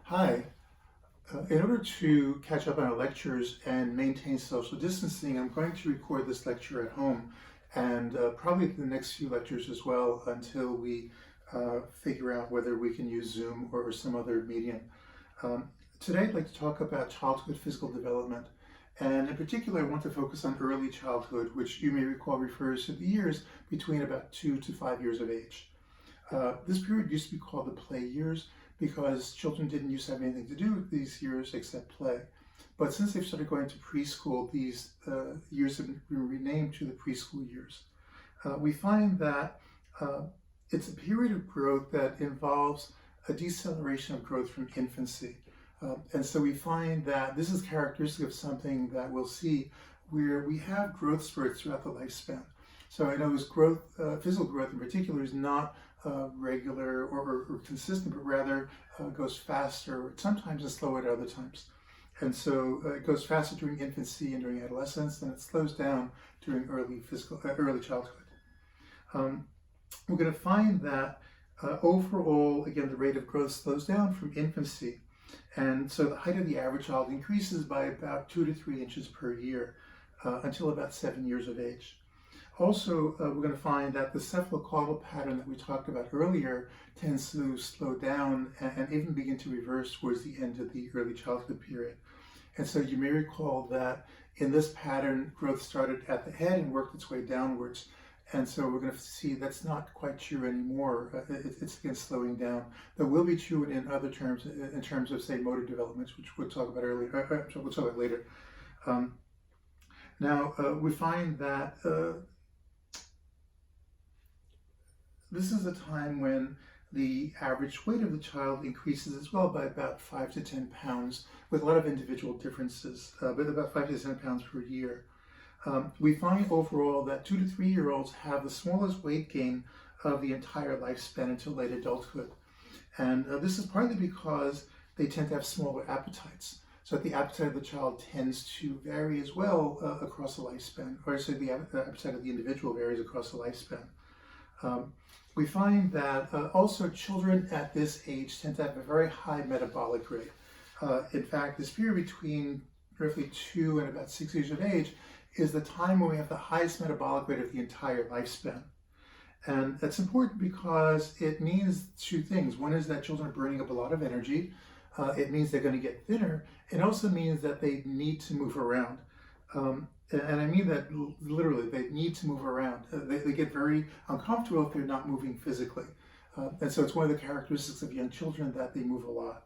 Hi. In order to catch up on our lectures and maintain social distancing, I'm going to record this lecture at home and probably the next few lectures as well until we figure out whether we can use Zoom or some other medium. Um, Today I'd like to talk about childhood physical development, and in particular I want to focus on early childhood, which you may recall refers to the years between about 2 to 5 years of age. This period used to be called the play years because children didn't used to have anything to do with these years except play. But since they've started going to preschool, these years have been renamed to the preschool years. We find that it's a period of growth that involves a deceleration of growth from infancy. And so we find that this is characteristic of something that we'll see where we have growth spurts throughout the lifespan. So I know this growth, physical growth in particular, is not regular or consistent, but rather goes faster, sometimes and slower at other times. And so it goes faster during infancy and during adolescence, and it slows down during early childhood. We're going to find that overall, again, the rate of growth slows down from infancy. And so the height of the average child increases by about 2 to 3 inches per year until about 7 years of age. Also, we're going to find that the cephalocaudal pattern that we talked about earlier tends to slow down and even begin to reverse towards the end of the early childhood period. And so you may recall that in this pattern, growth started at the head and worked its way downwards. And so we're going to see that's not quite true anymore. It's again slowing down. That will be true in other terms, in terms of, say, motor developments, which we'll talk about earlier. We'll talk about later. Now, we find that this is a time when the average weight of the child increases as well by about 5 to 10 pounds, with a lot of individual differences, but about 5 to 10 pounds per year. We find overall that 2 to 3 year olds have the smallest weight gain of the entire lifespan until late adulthood. And this is partly because they tend to have smaller appetites. So that the appetite of the child tends to vary as well across the lifespan, or so the appetite of the individual varies across the lifespan. We find that also children at this age tend to have a very high metabolic rate. In fact, this period between roughly 2 and about 6 years of age is the time when we have the highest metabolic rate of the entire lifespan. And that's important because it means two things. One is that children are burning up a lot of energy. It means they're going to get thinner. It also means that they need to move around. And I mean that literally, they need to move around. They get very uncomfortable if they're not moving physically. And so it's one of the characteristics of young children that they move a lot.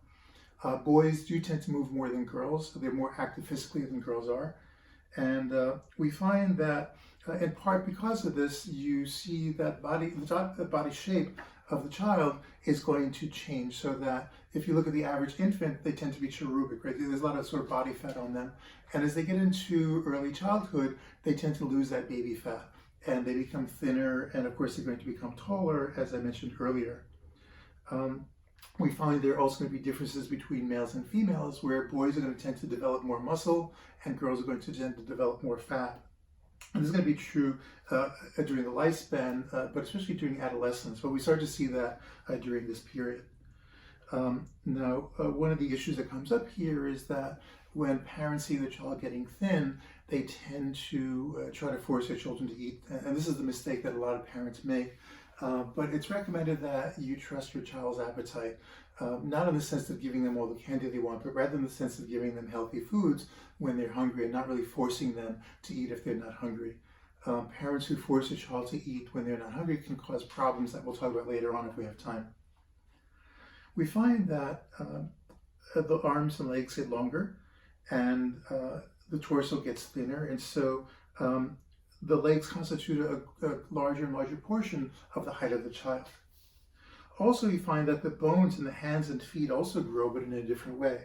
Boys do tend to move more than girls. So they're more active physically than girls are. And we find that in part because of this, you see that the body shape of the child is going to change, so that if you look at the average infant, they tend to be cherubic, right? There's a lot of sort of body fat on them. And as they get into early childhood, they tend to lose that baby fat and they become thinner. And of course, they're going to become taller, as I mentioned earlier. We find there are also going to be differences between males and females, where boys are going to tend to develop more muscle and girls are going to tend to develop more fat. And this is going to be true during the lifespan, but especially during adolescence. But we start to see that during this period. Now, one of the issues that comes up here is that when parents see the child getting thin, they tend to try to force their children to eat. And this is the mistake that a lot of parents make. But it's recommended that you trust your child's appetite, not in the sense of giving them all the candy they want, but rather in the sense of giving them healthy foods when they're hungry and not really forcing them to eat if they're not hungry. Parents who force a child to eat when they're not hungry can cause problems that we'll talk about later on if we have time. We find that the arms and legs get longer and the torso gets thinner, and so the legs constitute a larger and larger portion of the height of the child. Also, you find that the bones in the hands and feet also grow, but in a different way.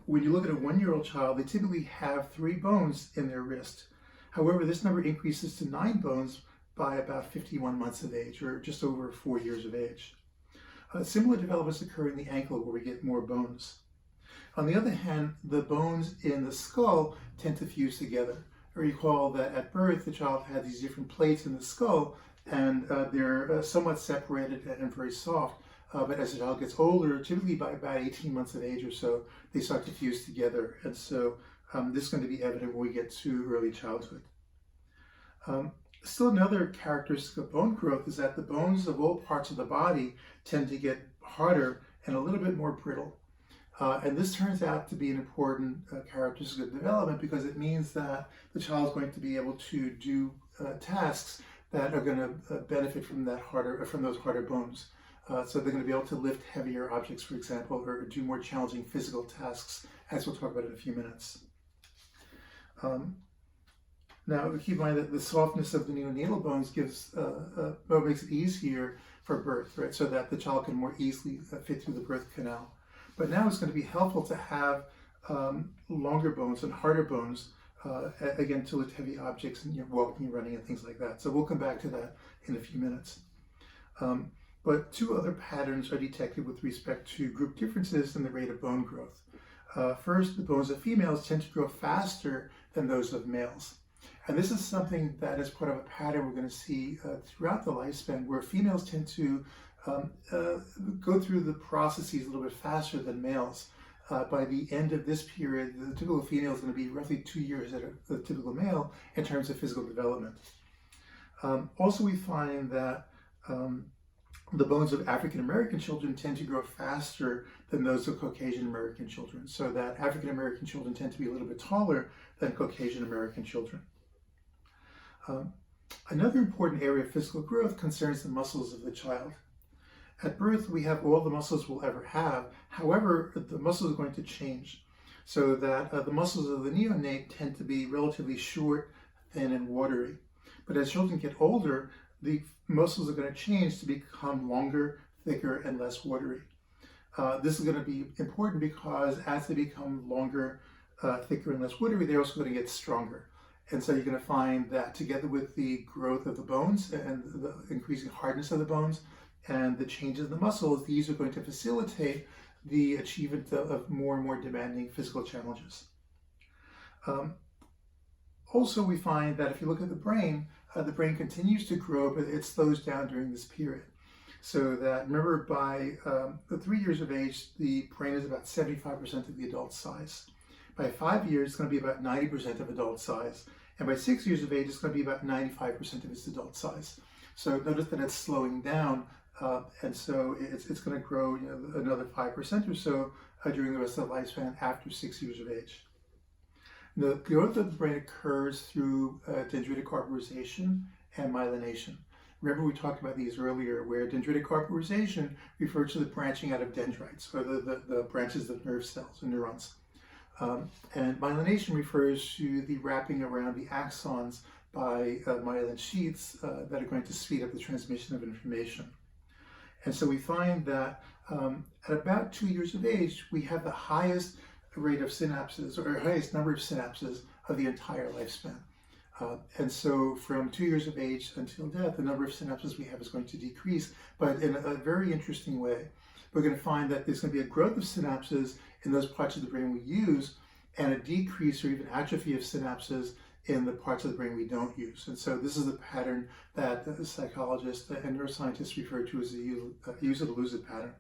When you look at a 1-year-old child, they typically have 3 bones in their wrist. However, this number increases to 9 bones by about 51 months of age, or just over 4 years of age. Similar developments occur in the ankle, where we get more bones. On the other hand, the bones in the skull tend to fuse together. Recall that at birth, the child had these different plates in the skull, and they're somewhat separated and very soft but as the child gets older, typically by about 18 months of age or so, they start to fuse together. And so this is going to be evident when we get to early childhood. Still another characteristic of bone growth is that the bones of all parts of the body tend to get harder and a little bit more brittle. And this turns out to be an important characteristic of development because it means that the child is going to be able to do tasks that are going to benefit from those harder bones. So they're going to be able to lift heavier objects, for example, or do more challenging physical tasks, as we'll talk about in a few minutes. Now, keep in mind that the softness of the neonatal bones makes it easier for birth, right? So that the child can more easily fit through the birth canal. But now it's going to be helpful to have longer bones and harder bones, again, to lift heavy objects and walking, running, and things like that. So we'll come back to that in a few minutes. But two other patterns are detected with respect to group differences in the rate of bone growth. First, the bones of females tend to grow faster than those of males. And this is something that is part of a pattern we're going to see throughout the lifespan, where females tend to go through the processes a little bit faster than males. By the end of this period, the typical female is going to be roughly 2 years ahead of the typical male in terms of physical development. Also, we find that the bones of African American children tend to grow faster than those of Caucasian American children, so that African American children tend to be a little bit taller than Caucasian American children. Another important area of physical growth concerns the muscles of the child. At birth, we have all the muscles we'll ever have. However, the muscles are going to change, so that the muscles of the neonate tend to be relatively short, thin, and watery. But as children get older, the muscles are going to change to become longer, thicker, and less watery. This is going to be important because as they become longer, thicker, and less watery, they're also going to get stronger. And so you're going to find that together with the growth of the bones and the increasing hardness of the bones and the changes in the muscles, these are going to facilitate the achievement of more and more demanding physical challenges. Also, we find that if you look at the brain continues to grow, but it slows down during this period. So that, remember, by 3 years of age, the brain is about 75% of the adult size. By 5 years, it's going to be about 90% of adult size. And by 6 years of age, it's going to be about 95% of its adult size. So notice that it's slowing down, and so it's going to grow another 5% or so during the rest of the lifespan after 6 years of age. The growth of the brain occurs through dendritic carburization and myelination. Remember, we talked about these earlier, where dendritic carburization refers to the branching out of dendrites, or the branches of nerve cells and neurons. And myelination refers to the wrapping around the axons by myelin sheaths that are going to speed up the transmission of information. And so we find that at about 2 years of age, we have the highest rate of synapses, or highest number of synapses of the entire lifespan. And so from 2 years of age until death, the number of synapses we have is going to decrease, but in a very interesting way. We're going to find that there's going to be a growth of synapses in those parts of the brain we use, and a decrease or even atrophy of synapses in the parts of the brain we don't use. And so this is the pattern that the psychologists and neuroscientists refer to as the use it or lose it pattern.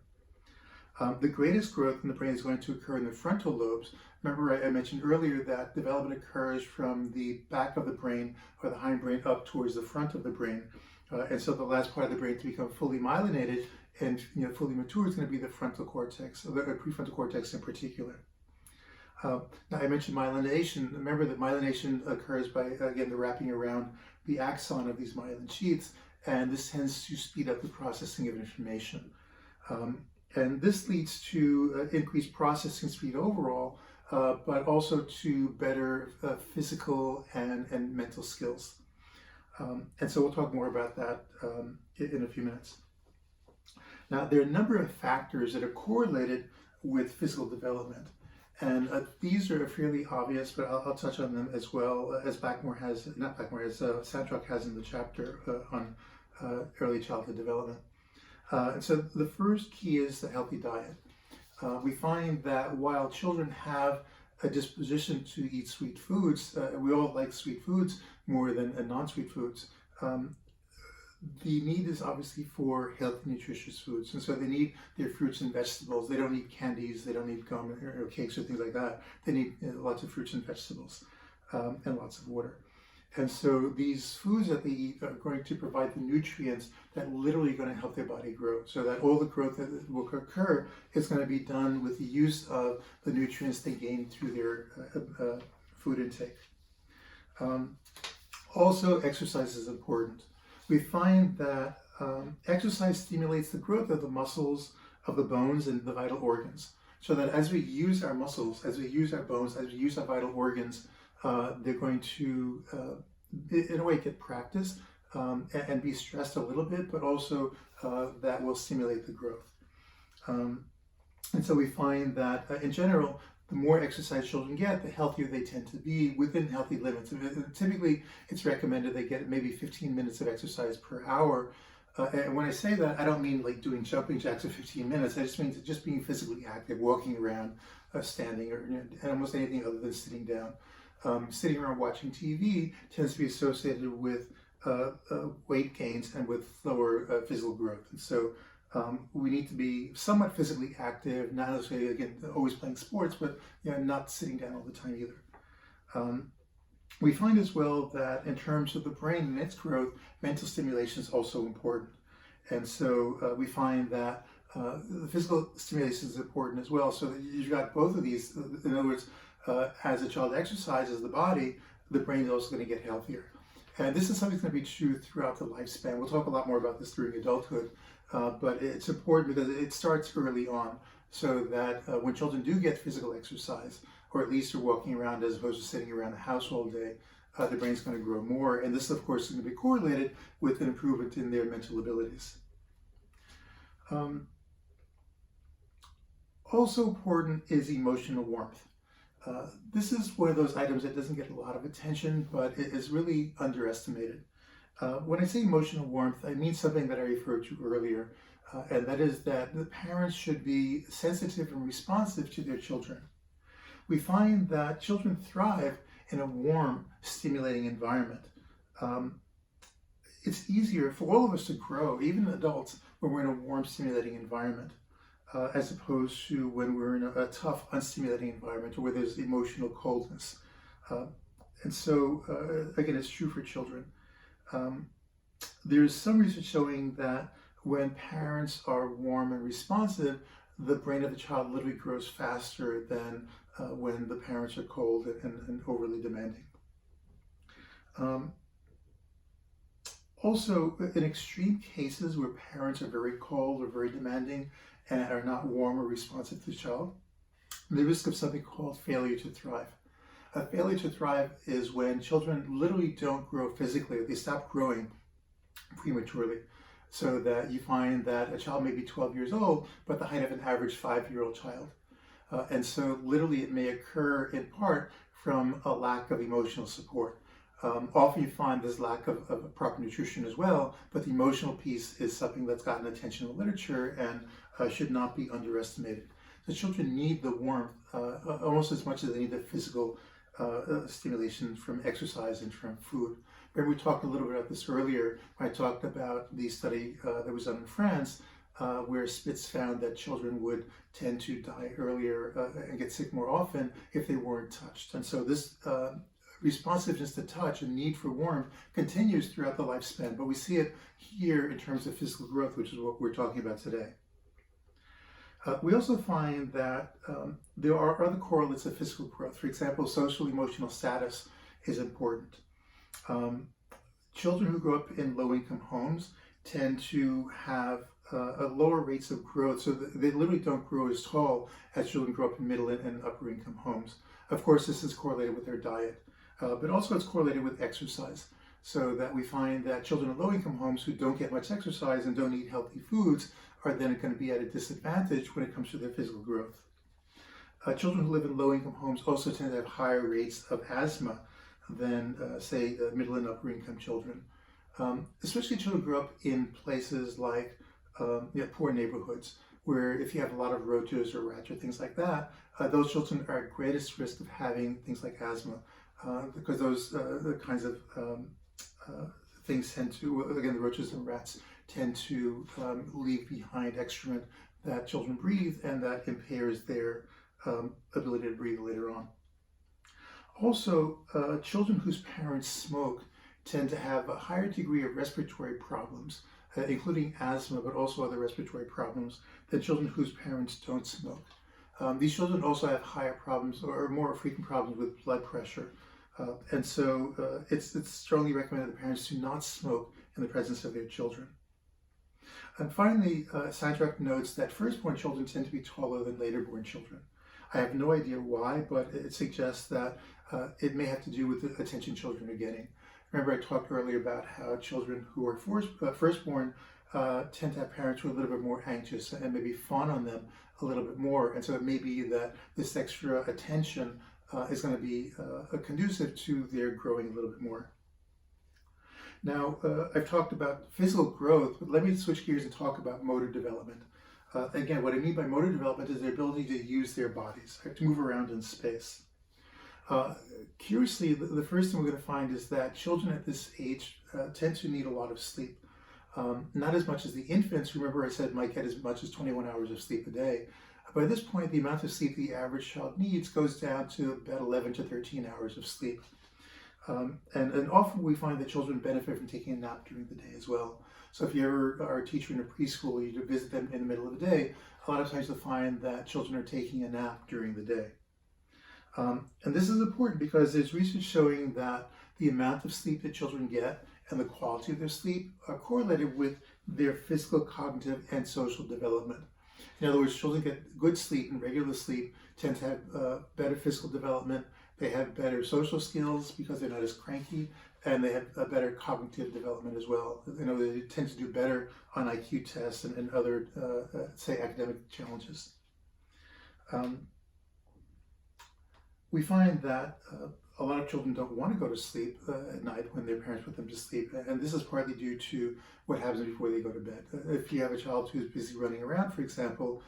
The greatest growth in the brain is going to occur in the frontal lobes. Remember, I mentioned earlier that development occurs from the back of the brain or the hindbrain up towards the front of the brain. And so the last part of the brain to become fully myelinated and fully mature is going to be the frontal cortex, or the prefrontal cortex in particular. Now, I mentioned myelination. Remember that myelination occurs by, again, the wrapping around the axon of these myelin sheaths, and this tends to speed up the processing of information. And this leads to increased processing speed overall, but also to better physical and mental skills. And so we'll talk more about that in a few minutes. Now, there are a number of factors that are correlated with physical development. And these are fairly obvious, but I'll touch on them as well, as Sandrock has in the chapter on early childhood development. And so the first key is the healthy diet. We find that while children have a disposition to eat sweet foods, we all like sweet foods more than non-sweet foods. the need is obviously for healthy, nutritious foods. And so they need their fruits and vegetables. They don't need candies. They don't need gum or cakes or things like that. They need lots of fruits and vegetables and lots of water. And so these foods that they eat are going to provide the nutrients that literally are going to help their body grow. So that all the growth that will occur is going to be done with the use of the nutrients they gain through their food intake. Also, exercise is important. We find that exercise stimulates the growth of the muscles, of the bones, and the vital organs. So that as we use our muscles, as we use our bones, as we use our vital organs, they're going to, in a way, get practice and be stressed a little bit, but also that will stimulate the growth. And so we find that in general, the more exercise children get, the healthier they tend to be within healthy limits. Typically, it's recommended they get maybe 15 minutes of exercise per hour. And when I say that, I don't mean like doing jumping jacks for 15 minutes. I just mean just being physically active, walking around, standing, or and almost anything other than sitting down. Sitting around watching TV tends to be associated with weight gains and with slower physical growth. And so we need to be somewhat physically active, not necessarily, again, always playing sports, but not sitting down all the time either. We find as well that in terms of the brain and its growth, mental stimulation is also important. And so we find that the physical stimulation is important as well. So that you've got both of these. In other words, as a child exercises the body, the brain is also going to get healthier. And this is something that's going to be true throughout the lifespan. We'll talk a lot more about this during adulthood, but it's important because it starts early on, so that when children do get physical exercise, or at least are walking around as opposed to sitting around the house all day, the brain's going to grow more. And this, of course, is going to be correlated with an improvement in their mental abilities. Also important is emotional warmth. This is one of those items that doesn't get a lot of attention, but it is really underestimated. When I say emotional warmth, I mean something that I referred to earlier, and that is that the parents should be sensitive and responsive to their children. We find that children thrive in a warm, stimulating environment. It's easier for all of us to grow, even adults, when we're in a warm, stimulating environment. As opposed to when we're in a tough, unstimulating environment or where there's emotional coldness. And so, again, it's true for children. There's some research showing that when parents are warm and responsive, the brain of the child literally grows faster than when the parents are cold and overly demanding. Also, in extreme cases where parents are very cold or very demanding, and are not warm or responsive to the child, the risk of something called failure to thrive. A failure to thrive is when children literally don't grow physically, they stop growing prematurely. So that you find that a child may be 12 years old, but the height of an average 5-year-old child. And so literally it may occur in part from a lack of emotional support. Often you find this lack of proper nutrition as well, but the emotional piece is something that's gotten attention in the literature and should not be underestimated. So children need the warmth almost as much as they need the physical stimulation from exercise and from food. Remember, we talked a little bit about this earlier. I talked about the study that was done in France, where Spitz found that children would tend to die earlier and get sick more often if they weren't touched. And so this responsiveness to touch and need for warmth continues throughout the lifespan, but we see it here in terms of physical growth, which is what we're talking about today. We also find that there are other correlates of physical growth. For example, social emotional status is important. Children who grow up in low-income homes tend to have lower rates of growth, so they literally don't grow as tall as children grow up in middle and upper-income homes. Of course, this is correlated with their diet, but also it's correlated with exercise, so that we find that children in low-income homes who don't get much exercise and don't eat healthy foods are then going to be at a disadvantage when it comes to their physical growth. Children who live in low-income homes also tend to have higher rates of asthma than, say, middle and upper-income children. Especially children who grow up in places like poor neighborhoods, where if you have a lot of roaches or rats or things like that, those children are at greatest risk of having things like asthma, because those the kinds of things tend to, again, the roaches and rats tend to leave behind excrement that children breathe, and that impairs their ability to breathe later on. Also, children whose parents smoke tend to have a higher degree of respiratory problems, including asthma, but also other respiratory problems, than children whose parents don't smoke. These children also have higher problems or more frequent problems with blood pressure. And so it's strongly recommended that parents do not smoke in the presence of their children. And finally, Science notes that firstborn children tend to be taller than later-born children. I have no idea why, but it suggests that it may have to do with the attention children are getting. Remember, I talked earlier about how children who are firstborn tend to have parents who are a little bit more anxious and maybe fawn on them a little bit more. And so it may be that this extra attention is going to be conducive to their growing a little bit more. Now, I've talked about physical growth, but let me switch gears and talk about motor development. Again, what I mean by motor development is their ability to use their bodies, to move around in space. Curiously, the first thing we're going to find is that children at this age tend to need a lot of sleep. Not as much as the infants. Remember, I said might get as much as 21 hours of sleep a day. By this point, the amount of sleep the average child needs goes down to about 11 to 13 hours of sleep. And often we find that children benefit from taking a nap during the day as well. So if you ever are a teacher in a preschool, you visit them in the middle of the day, a lot of times you'll find that children are taking a nap during the day. And this is important because there's research showing that the amount of sleep that children get and the quality of their sleep are correlated with their physical, cognitive, and social development. In other words, children get good sleep and regular sleep tend to have better physical development. They have better social skills because they're not as cranky, and they have a better cognitive development as well. You know, they tend to do better on IQ tests and other, say, academic challenges. We find that a lot of children don't want to go to sleep at night when their parents put them to sleep, and this is partly due to what happens before they go to bed. If you have a child who's busy running around, for example,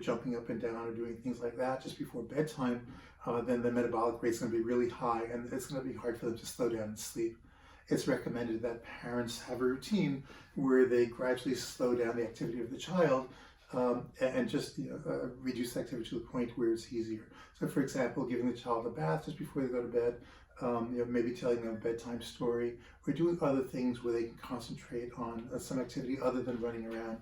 jumping up and down or doing things like that just before bedtime, then the metabolic rate is going to be really high, and it's going to be hard for them to slow down and sleep. It's recommended that parents have a routine where they gradually slow down the activity of the child and just reduce the activity to the point where it's easier. So, for example, giving the child a bath just before they go to bed, maybe telling them a bedtime story, or doing other things where they can concentrate on some activity other than running around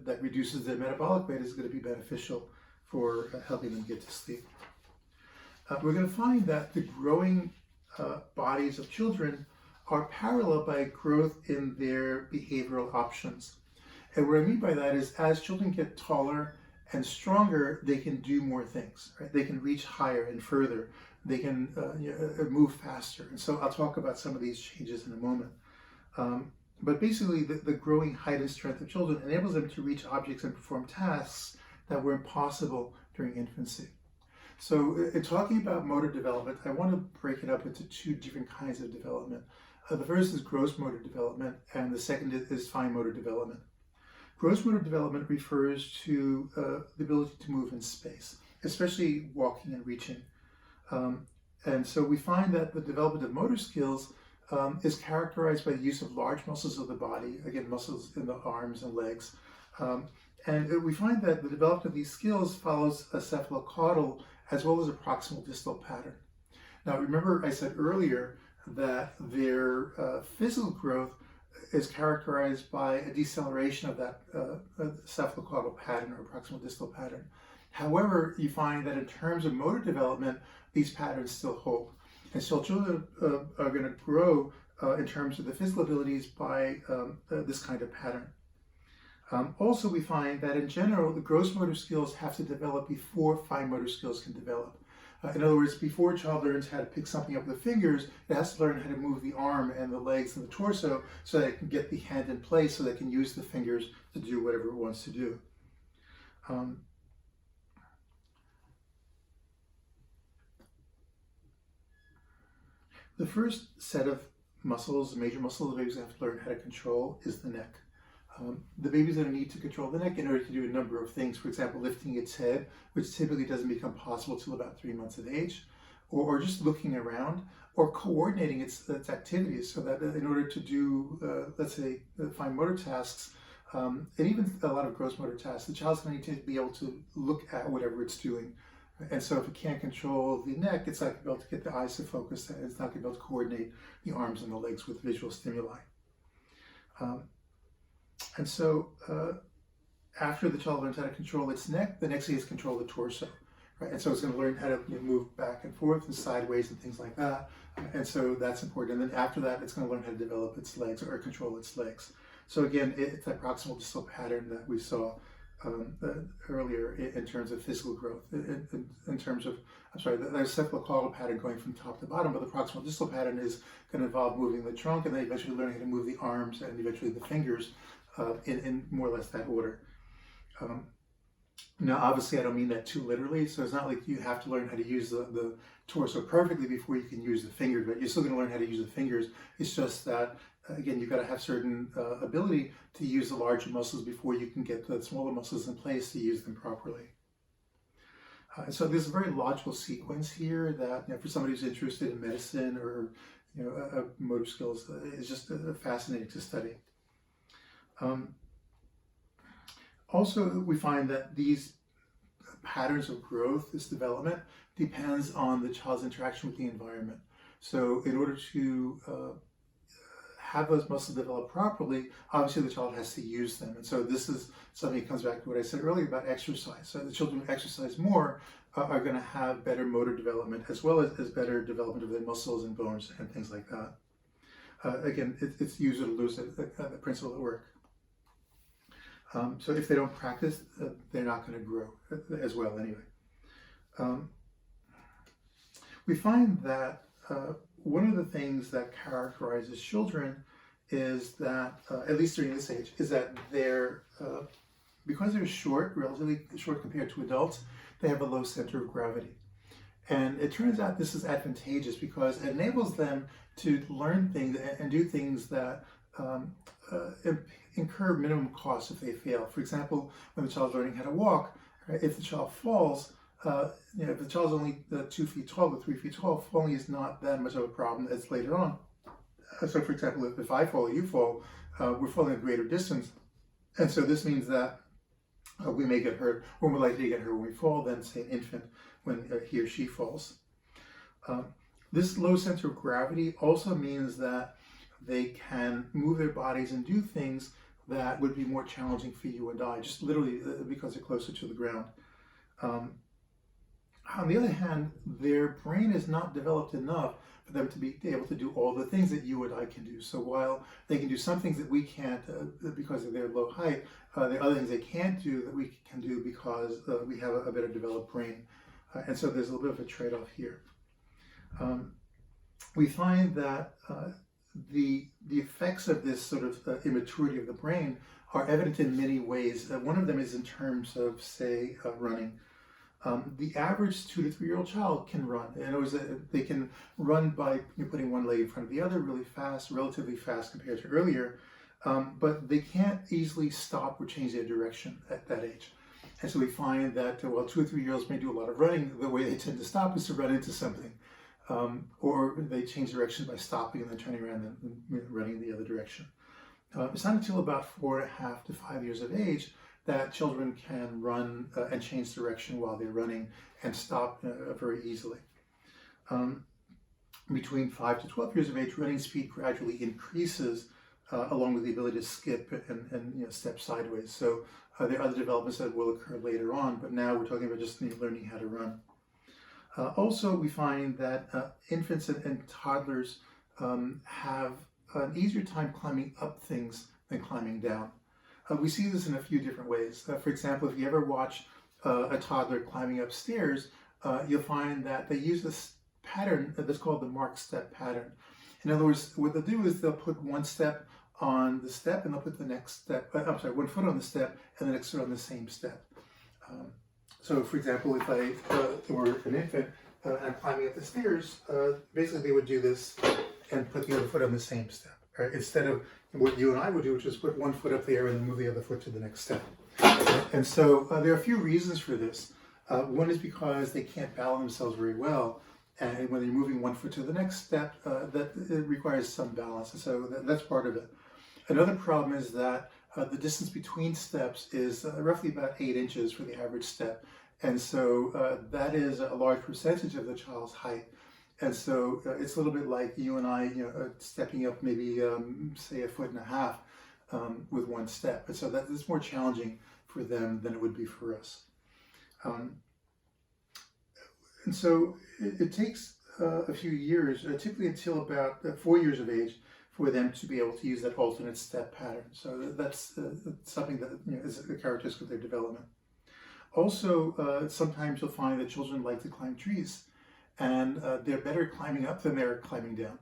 that reduces their metabolic rate is going to be beneficial for helping them get to sleep. We're going to find that the growing bodies of children are parallel by growth in their behavioral options. And what I mean by that is as children get taller and stronger, they can do more things, right? They can reach higher and further. They can move faster. And so I'll talk about some of these changes in a moment. But basically, the growing height and strength of children enables them to reach objects and perform tasks that were impossible during infancy. So in talking about motor development, I want to break it up into two different kinds of development. The first is gross motor development, and the second is fine motor development. Gross motor development refers to the ability to move in space, especially walking and reaching. And so we find that the development of motor skills is characterized by the use of large muscles of the body, again, muscles in the arms and legs. And we find that the development of these skills follows a cephalocaudal as well as a proximal distal pattern. Now, remember I said earlier that their physical growth is characterized by a deceleration of that cephalocaudal pattern or proximal distal pattern. However, you find that in terms of motor development, these patterns still hold. And so children are going to grow in terms of the physical abilities by this kind of pattern. Also, we find that in general, the gross motor skills have to develop before fine motor skills can develop. In other words, before a child learns how to pick something up with the fingers, it has to learn how to move the arm and the legs and the torso so that it can get the hand in place so that it can use the fingers to do whatever it wants to do. The first set of muscles, major muscles the babies have to learn how to control is the neck. The baby's going to need to control the neck in order to do a number of things. For example, lifting its head, which typically doesn't become possible till about 3 months of age, or just looking around, or coordinating its activities, so that in order to do, let's say, fine motor tasks, and even a lot of gross motor tasks, the child's going to need to be able to look at whatever it's doing. And so if it can't control the neck, it's not going to be able to get the eyes to focus, and it's not going to be able to coordinate the arms and the legs with visual stimuli. And so after the child learns how to control its neck, the next thing is control the torso. Right? And so it's going to learn how to move back and forth and sideways and things like that. And so that's important. And then after that, it's going to learn how to develop its legs or control its legs. So again, it's that proximal distal pattern that we saw earlier in terms of physical growth. In terms of, I'm sorry, there's cephalocaudal pattern going from top to bottom, but the proximal distal pattern is going to involve moving the trunk and then eventually learning how to move the arms and eventually the fingers in more or less that order. Now, obviously, I don't mean that too literally, so it's not like you have to learn how to use the torso perfectly before you can use the fingers, but you're still going to learn how to use the fingers. It's just that, again, you've got to have certain ability to use the larger muscles before you can get the smaller muscles in place to use them properly. So there's a very logical sequence here that, for somebody who's interested in medicine or motor skills, is just fascinating to study. Also, we find that these patterns of growth, this development, depends on the child's interaction with the environment. So in order to have those muscles develop properly, obviously the child has to use them. And so this is something that comes back to what I said earlier about exercise. So the children who exercise more are going to have better motor development as well as better development of their muscles and bones and things like that. Again, it's use it or lose it, the principle at work. So if they don't practice, they're not going to grow as well anyway. We find that one of the things that characterizes children is that, at least during this age, is that they're, because they're short, relatively short compared to adults, they have a low center of gravity. And it turns out this is advantageous because it enables them to learn things and do things that incur minimum costs if they fail. For example, when the child's learning how to walk, right, if the child falls, if the child's only 2 feet tall or 3 feet tall, falling is not that much of a problem as later on. So for example, if I fall or you fall, we're falling a greater distance. And so this means that we may get hurt, or we're likely to get hurt when we fall than, say, an infant when he or she falls. This low center of gravity also means that they can move their bodies and do things that would be more challenging for you and I, just literally because they're closer to the ground. On the other hand, their brain is not developed enough for them to be able to do all the things that you and I can do. So while they can do some things that we can't because of their low height, there are other things they can't do that we can do because we have a better developed brain. And so there's a little bit of a trade-off here. We find that the effects of this sort of immaturity of the brain are evident in many ways. One of them is in terms of, say, running. The average 2 to 3 year old child can run. In other words, they can run by putting one leg in front of the other really fast, relatively fast compared to earlier, but they can't easily stop or change their direction at that age. And so we find that while 2 or 3 year olds may do a lot of running, the way they tend to stop is to run into something. Or they change direction by stopping and then turning around and running in the other direction. It's not until about 4.5 to 5 years of age that children can run and change direction while they're running and stop very easily. Between 5 to 12 years of age, running speed gradually increases along with the ability to skip and step sideways. So there are other developments that will occur later on, but now we're talking about just learning how to run. Also, we find that infants and toddlers have an easier time climbing up things than climbing down. We see this in a few different ways. For example, if you ever watch a toddler climbing upstairs, you'll find that they use this pattern that's called the marked step pattern. In other words, what they'll do is they'll put one step on the step and they'll put the next step, one foot on the step and the next foot on the same step. So, for example, if I were an infant and I'm climbing up the stairs, basically they would do this and put the other foot on the same step, right? Instead of what you and I would do, which is put one foot up there and then move the other foot to the next step. And so there are a few reasons for this. One is because they can't balance themselves very well. And when you're moving one foot to the next step, that it requires some balance. And so that's part of it. Another problem is that the distance between steps is roughly about 8 inches for the average step. And so that is a large percentage of the child's height. And so it's a little bit like you and I, stepping up maybe, say, 1.5 feet with one step. And so that is more challenging for them than it would be for us. And so it takes a few years, typically until about 4 years of age, for them to be able to use that alternate step pattern. So that's something that is a characteristic of their development. Also, sometimes you'll find that children like to climb trees, and they're better climbing up than they're climbing down.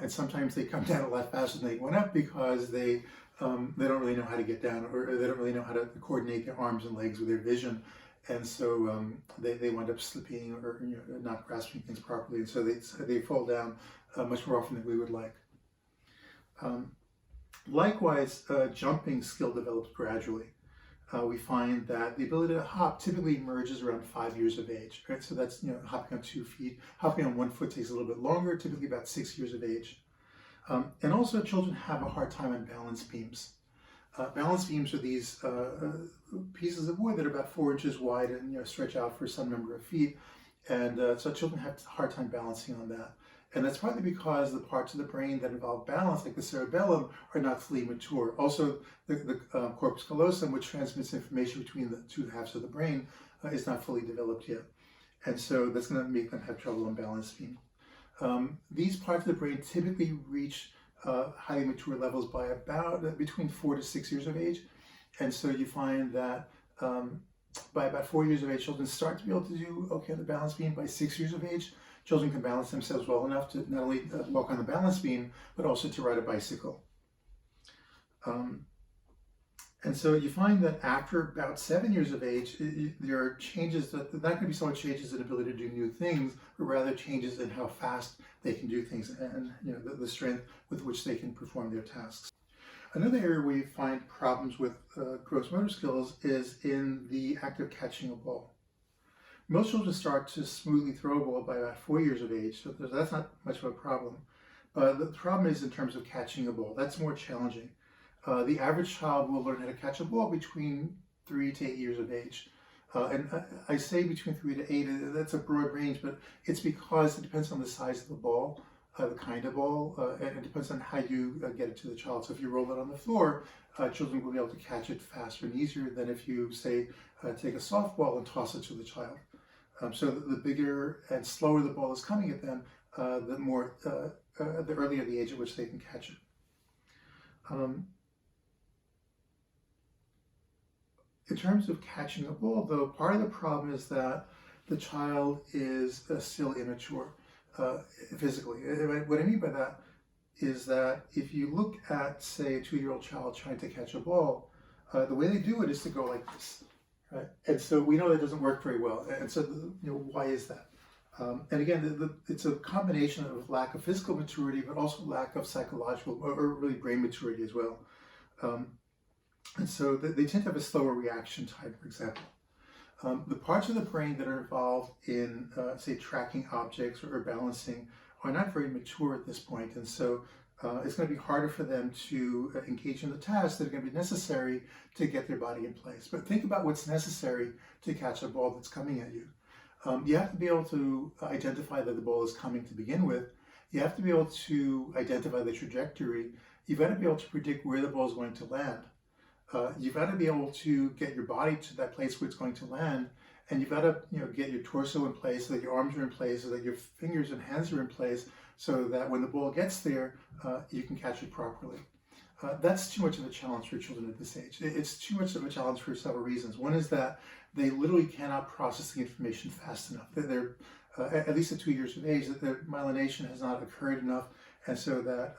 And sometimes they come down a lot faster than they went up because they don't really know how to get down, or they don't really know how to coordinate their arms and legs with their vision. And so they wind up slipping or not grasping things properly, and so they fall down much more often than we would like. Likewise, jumping skill develops gradually. We find that the ability to hop typically emerges around 5 years of age. Right? So that's hopping on 2 feet. Hopping on 1 foot takes a little bit longer, typically about 6 years of age. And also, children have a hard time on balance beams. Balance beams are these pieces of wood that are about 4 inches wide and stretch out for some number of feet, and so children have a hard time balancing on that. And that's partly because the parts of the brain that involve balance, like the cerebellum, are not fully mature. Also, the corpus callosum, which transmits information between the two halves of the brain, is not fully developed yet. And so that's going to make them have trouble on balance beam. These parts of the brain typically reach highly mature levels by about between 4 to 6 years of age. And so you find that by about 4 years of age, children start to be able to do okay on the balance beam. By 6 years of age, children can balance themselves well enough to not only walk on the balance beam, but also to ride a bicycle. And so you find that after about 7 years of age, there are changes that not going to be so much changes in ability to do new things, but rather changes in how fast they can do things and the strength with which they can perform their tasks. Another area where you find problems with gross motor skills is in the act of catching a ball. Most children start to smoothly throw a ball by about 4 years of age, so that's not much of a problem. The problem is in terms of catching a ball. That's more challenging. The average child will learn how to catch a ball between 3 to 8 years of age. And I say between 3 to 8, that's a broad range, but it's because it depends on the size of the ball, the kind of ball, and it depends on how you get it to the child. So if you roll it on the floor, children will be able to catch it faster and easier than if you, say, take a softball and toss it to the child. So the bigger and slower the ball is coming at them, the earlier the age at which they can catch it. In terms of catching a ball, though, part of the problem is that the child is still immature physically. What I mean by that is that if you look at, say, a 2-year-old child trying to catch a ball, the way they do it is to go like this, right? And so we know that doesn't work very well. And so, why is that? And again, it's a combination of lack of physical maturity, but also lack of psychological or really brain maturity as well. And so they tend to have a slower reaction time, for example. The parts of the brain that are involved in, say, tracking objects or balancing are not very mature at this point. And so it's going to be harder for them to engage in the tasks that are going to be necessary to get their body in place. But think about what's necessary to catch a ball that's coming at you. You have to be able to identify that the ball is coming to begin with. You have to be able to identify the trajectory. You've got to be able to predict where the ball is going to land. You've got to be able to get your body to that place where it's going to land, and you've got to get your torso in place so that your arms are in place, so that your fingers and hands are in place, so that when the ball gets there, you can catch it properly. That's too much of a challenge for children at this age. It's too much of a challenge for several reasons. One is that they literally cannot process the information fast enough. They're at least at 2 years of age, that their myelination has not occurred enough, and so that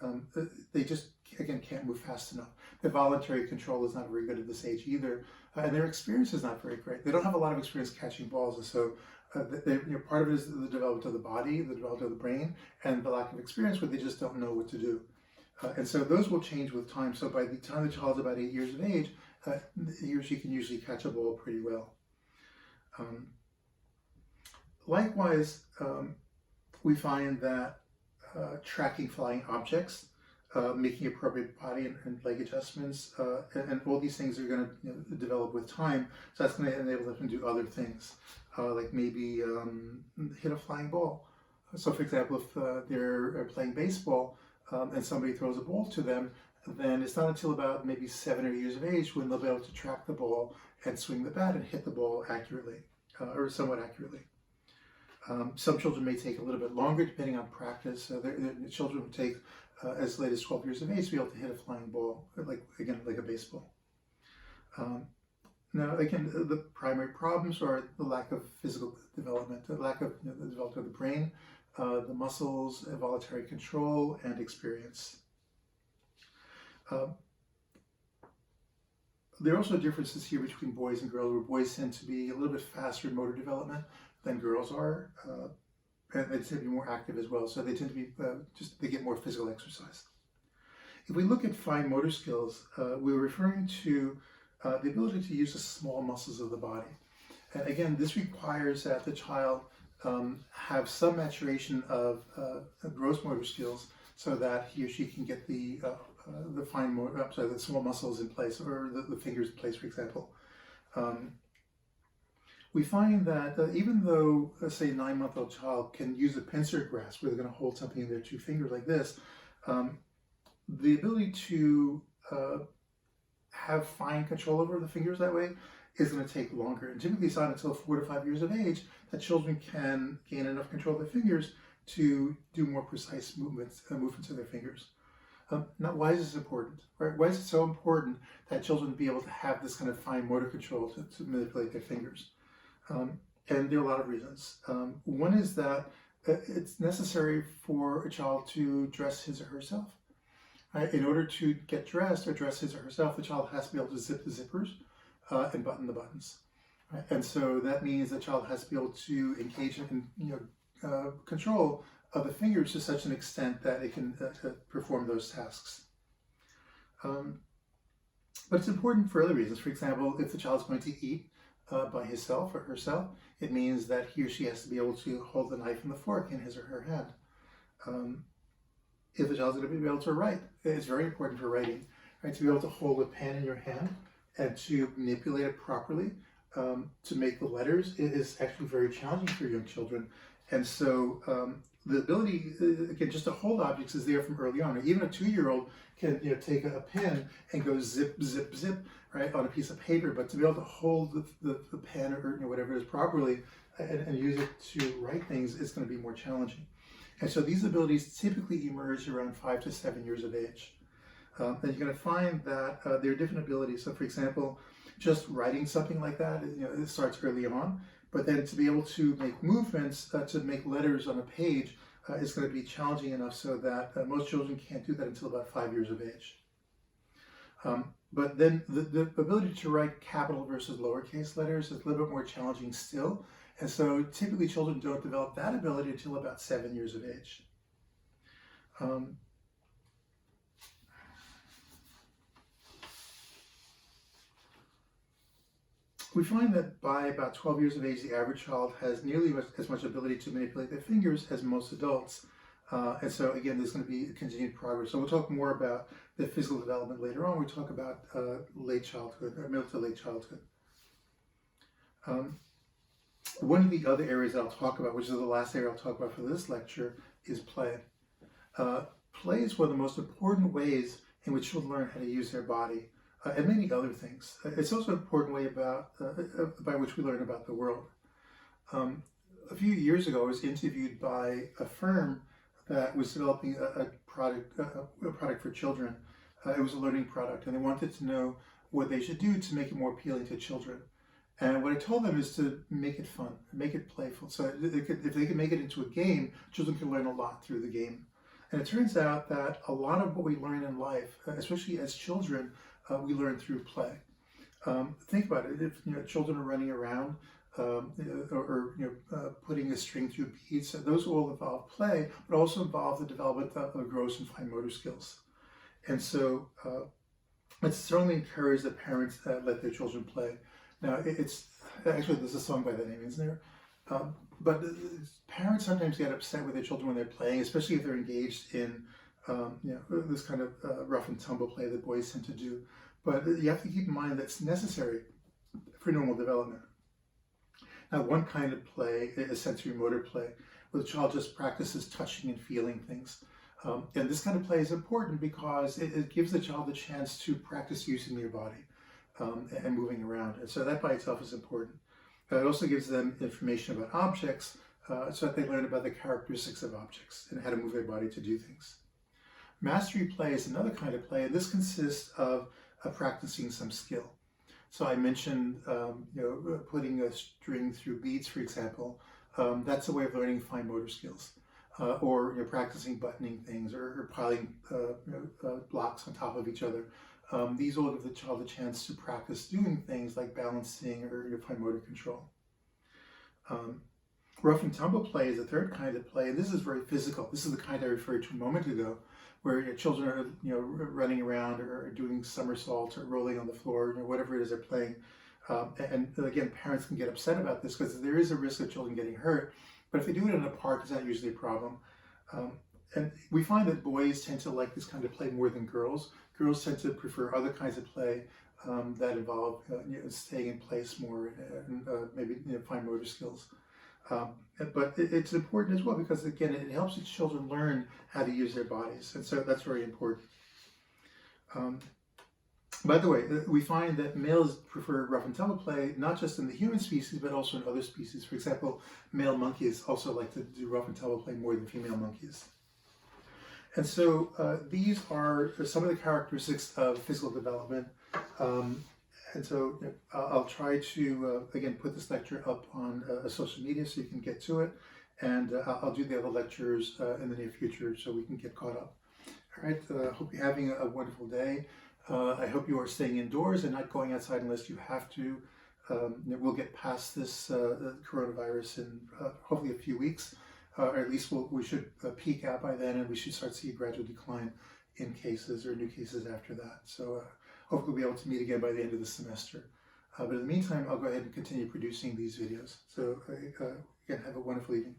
they just, again, can't move fast enough. Their voluntary control is not very good at this age either, and their experience is not very great. They don't have a lot of experience catching balls, and so part of it is the development of the body, the development of the brain, and the lack of experience where they just don't know what to do. And so those will change with time. So by the time the child's about 8 years of age, he or she can usually catch a ball pretty well. Likewise, We find that tracking flying objects, making appropriate body and leg adjustments, and all these things are going to develop with time. So that's going to enable them to do other things, like maybe hit a flying ball. So for example, if they're playing baseball and somebody throws a ball to them, then it's not until about maybe 7 or 8 years of age when they'll be able to track the ball and swing the bat and hit the ball accurately, or somewhat accurately. Some children may take a little bit longer depending on practice. The children will take as late as 12 years of age to be able to hit a flying ball, like a baseball. Now, again, the primary problems are the lack of physical development, the lack of the development of the brain, the muscles, voluntary control, and experience. There are also differences here between boys and girls, where boys tend to be a little bit faster in motor development than girls are, and they tend to be more active as well. So they tend to be they get more physical exercise. If we look at fine motor skills, we're referring to the ability to use the small muscles of the body. And again, this requires that the child have some maturation of gross motor skills so that he or she can get the fine motor, the small muscles in place, or the fingers in place, for example. We find that even though, say, a 9-month-old child can use a pincer grasp, where they're going to hold something in their 2 fingers like this, the ability to have fine control over the fingers that way is going to take longer. And typically it's not until 4 to 5 years of age that children can gain enough control of their fingers to do more precise movements of their fingers. Now, why is this important? Right? Why is it so important that children be able to have this kind of fine motor control to manipulate their fingers? And there are a lot of reasons. One is that it's necessary for a child to dress his or herself. Right? In order to get dressed or dress his or herself, the child has to be able to zip the zippers and button the buttons. Right? And so that means the child has to be able to engage in control of the fingers to such an extent that it can perform those tasks. But it's important for other reasons. For example, if the child is going to eat by himself or herself, it means that he or she has to be able to hold the knife and the fork in his or her hand. If the child's going to be able to write, it's very important for writing, right? To be able to hold a pen in your hand and to manipulate it properly to make the letters is actually very challenging for young children. And so the ability, again, just to hold objects is there from early on. Even a 2-year-old can take a pen and go zip, zip, zip, right, on a piece of paper. But to be able to hold the pen or whatever it is properly and use it to write things is going to be more challenging. And so these abilities typically emerge around 5 to 7 years of age. And you're going to find that there are different abilities. So for example, just writing something like that, it starts early on. But then to be able to make movements, to make letters on a page, is going to be challenging enough so that most children can't do that until about 5 years of age. But then the ability to write capital versus lowercase letters is a little bit more challenging still. And so typically children don't develop that ability until about 7 years of age. We find that by about 12 years of age, the average child has nearly as much ability to manipulate their fingers as most adults. And so again, there's going to be continued progress. So we'll talk more about the physical development later on. We talk about late childhood, or middle to late childhood. One of the other areas that I'll talk about, which is the last area I'll talk about for this lecture, is play. Play is one of the most important ways in which children learn how to use their body, and many other things. It's also an important way by which we learn about the world. A few years ago, I was interviewed by a firm that was developing a product for children. It was a learning product, and they wanted to know what they should do to make it more appealing to children. And what I told them is to make it fun, make it playful. So if they can make it into a game, children can learn a lot through the game. And it turns out that a lot of what we learn in life, especially as children, we learn through play. Think about it. If children are running around or putting a string through beads, those all involve play, but also involve the development of gross and fine motor skills. And so it's certainly encouraged that parents let their children play. Now, it's actually, there's a song by that name, isn't there? But parents sometimes get upset with their children when they're playing, especially if they're engaged in this kind of rough and tumble play that boys tend to do. But you have to keep in mind that's necessary for normal development. Now, one kind of play is sensory motor play, where the child just practices touching and feeling things. And this kind of play is important because it gives the child a chance to practice using their body and moving around. And so that by itself is important. It also gives them information about objects so that they learn about the characteristics of objects and how to move their body to do things. Mastery play is another kind of play, and this consists of practicing some skill. So I mentioned, putting a string through beads, for example. That's a way of learning fine motor skills. Or practicing buttoning things or piling blocks on top of each other. These will give the child a chance to practice doing things like balancing or fine motor control. Rough and tumble play is the third kind of play, and this is very physical. This is the kind I referred to a moment ago, where your children are running around or doing somersaults or rolling on the floor, whatever it is they're playing. And again, parents can get upset about this because there is a risk of children getting hurt. But if they do it in a park, it's not usually a problem. And we find that boys tend to like this kind of play more than girls. Girls tend to prefer other kinds of play that involve staying in place more and maybe fine motor skills. But it's important as well because, again, it helps the children learn how to use their bodies. And so that's very important. By the way, we find that males prefer rough and tumble play, not just in the human species, but also in other species. For example, male monkeys also like to do rough and tumble play more than female monkeys. And so these are some of the characteristics of physical development. And so I'll try to, again, put this lecture up on social media so you can get to it. And I'll do the other lectures in the near future so we can get caught up. All right, hope you're having a wonderful day. I hope you are staying indoors and not going outside unless you have to. We'll get past this coronavirus in hopefully a few weeks, or at least we should peak out by then, and we should start to see a gradual decline in cases or new cases after that. So hopefully we'll be able to meet again by the end of the semester. But in the meantime, I'll go ahead and continue producing these videos. So again, have a wonderful evening.